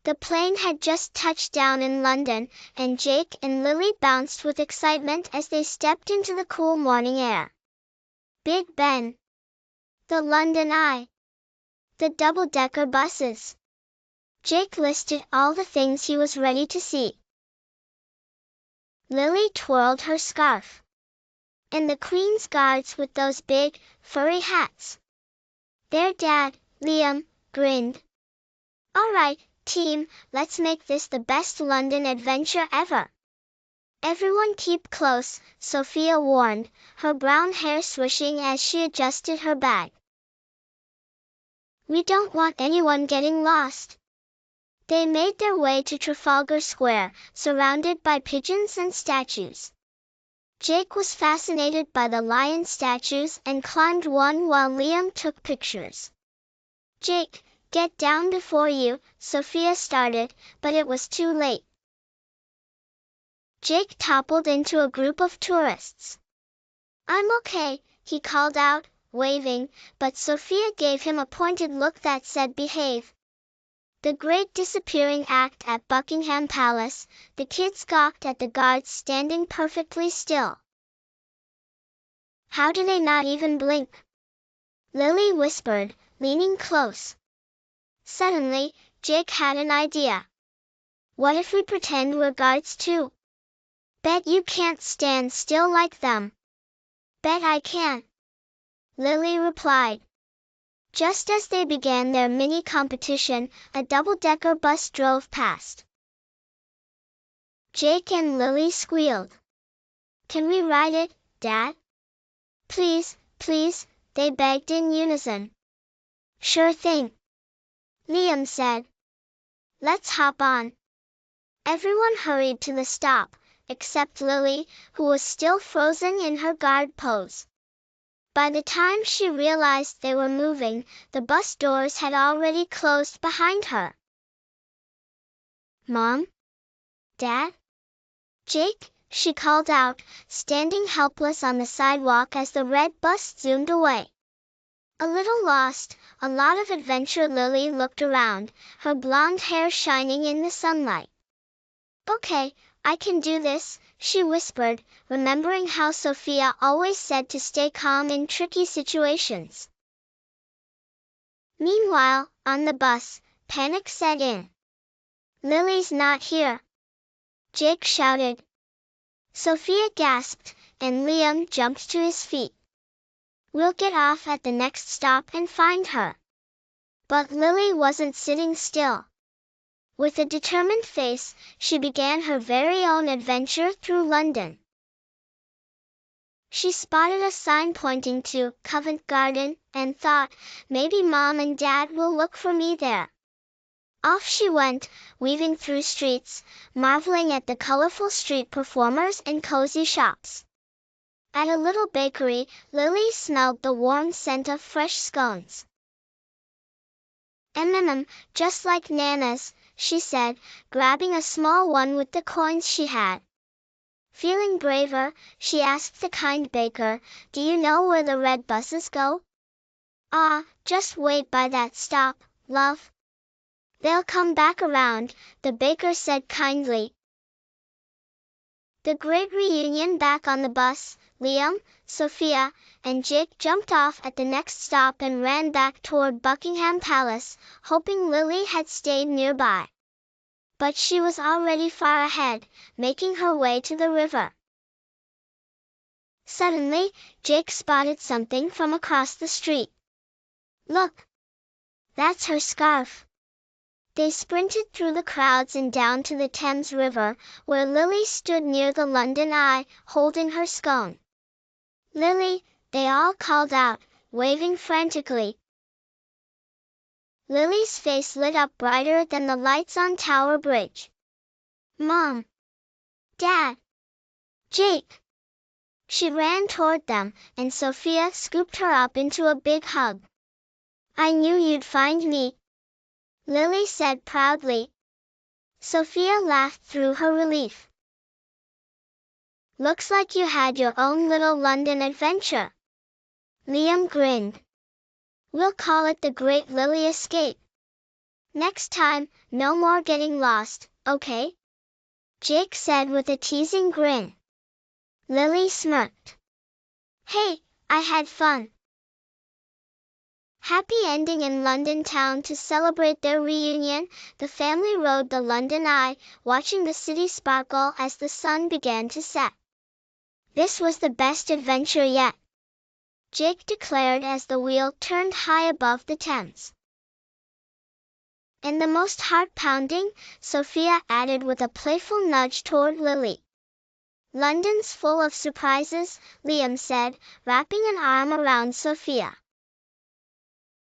The plane had just touched down in London, and Jake and Lily bounced with excitement as they stepped into the cool morning air. Big Ben. The London Eye. The double-decker buses. Jake listed all the things he was ready to see. Lily twirled her scarf. And the Queen's Guards with those big, furry hats. Their dad, Liam, grinned. "All right, team, let's make this the best London adventure ever." "Everyone keep close," Sophia warned, her brown hair swishing as she adjusted her bag. "We don't want anyone getting lost." They made their way to Trafalgar Square, surrounded by pigeons and statues. Jake was fascinated by the lion statues and climbed one while Liam took pictures. "Jake, get down before you," Sophia started, but it was too late. Jake toppled into a group of tourists. "I'm okay," he called out, waving, but Sophia gave him a pointed look that said behave. The great disappearing act at Buckingham Palace, the kids gawked at the guards standing perfectly still. "How do they not even blink?" Lily whispered, leaning close. Suddenly, Jake had an idea. "What if we pretend we're guards too?" "Bet you can't stand still like them." "Bet I can," Lily replied. Just as they began their mini competition, a double-decker bus drove past. Jake and Lily squealed. "Can we ride it, Dad?" "Please, please," they begged in unison. "Sure thing," Liam said. "Let's hop on." Everyone hurried to the stop, except Lily, who was still frozen in her guard pose. By the time she realized they were moving, the bus doors had already closed behind her. "Mom? Dad? Jake?" she called out, standing helpless on the sidewalk as the red bus zoomed away. A little lost, a lot of adventure. Lily looked around, her blonde hair shining in the sunlight. "Okay, I can do this," she whispered, remembering how Sophia always said to stay calm in tricky situations. Meanwhile, on the bus, panic set in. "Lily's not here!" Jake shouted. Sophia gasped, and Liam jumped to his feet. "We'll get off at the next stop and find her." But Lily wasn't sitting still. With a determined face, she began her very own adventure through London. She spotted a sign pointing to Covent Garden and thought, maybe Mom and Dad will look for me there. Off she went, weaving through streets, marveling at the colorful street performers and cozy shops. At a little bakery, Lily smelled the warm scent of fresh scones. Just like Nana's," she said, grabbing a small one with the coins she had. Feeling braver, she asked the kind baker, "Do you know where the red buses go?" "Ah, just wait by that stop, love. They'll come back around," the baker said kindly. The great reunion back on the bus, Liam, Sophia, and Jake jumped off at the next stop and ran back toward Buckingham Palace, hoping Lily had stayed nearby. But she was already far ahead, making her way to the river. Suddenly, Jake spotted something from across the street. "Look! That's her scarf." They sprinted through the crowds and down to the Thames River, where Lily stood near the London Eye, holding her scone. "Lily!" they all called out, waving frantically. Lily's face lit up brighter than the lights on Tower Bridge. "Mom! Dad! Jake!" She ran toward them, and Sophia scooped her up into a big hug. "I knew you'd find me," Lily said proudly. Sophia laughed through her relief. "Looks like you had your own little London adventure." Liam grinned. "We'll call it the Great Lily Escape." Next time, no more getting lost, okay? Jake said with a teasing grin. Lily smirked. Hey, I had fun. Happy ending in London town. To celebrate their reunion, the family rode the London Eye, watching the city sparkle as the sun began to set. This was the best adventure yet, Jake declared as the wheel turned high above the Thames. And the most heart-pounding, Sophia added with a playful nudge toward Lily. London's full of surprises, Liam said, wrapping an arm around Sophia.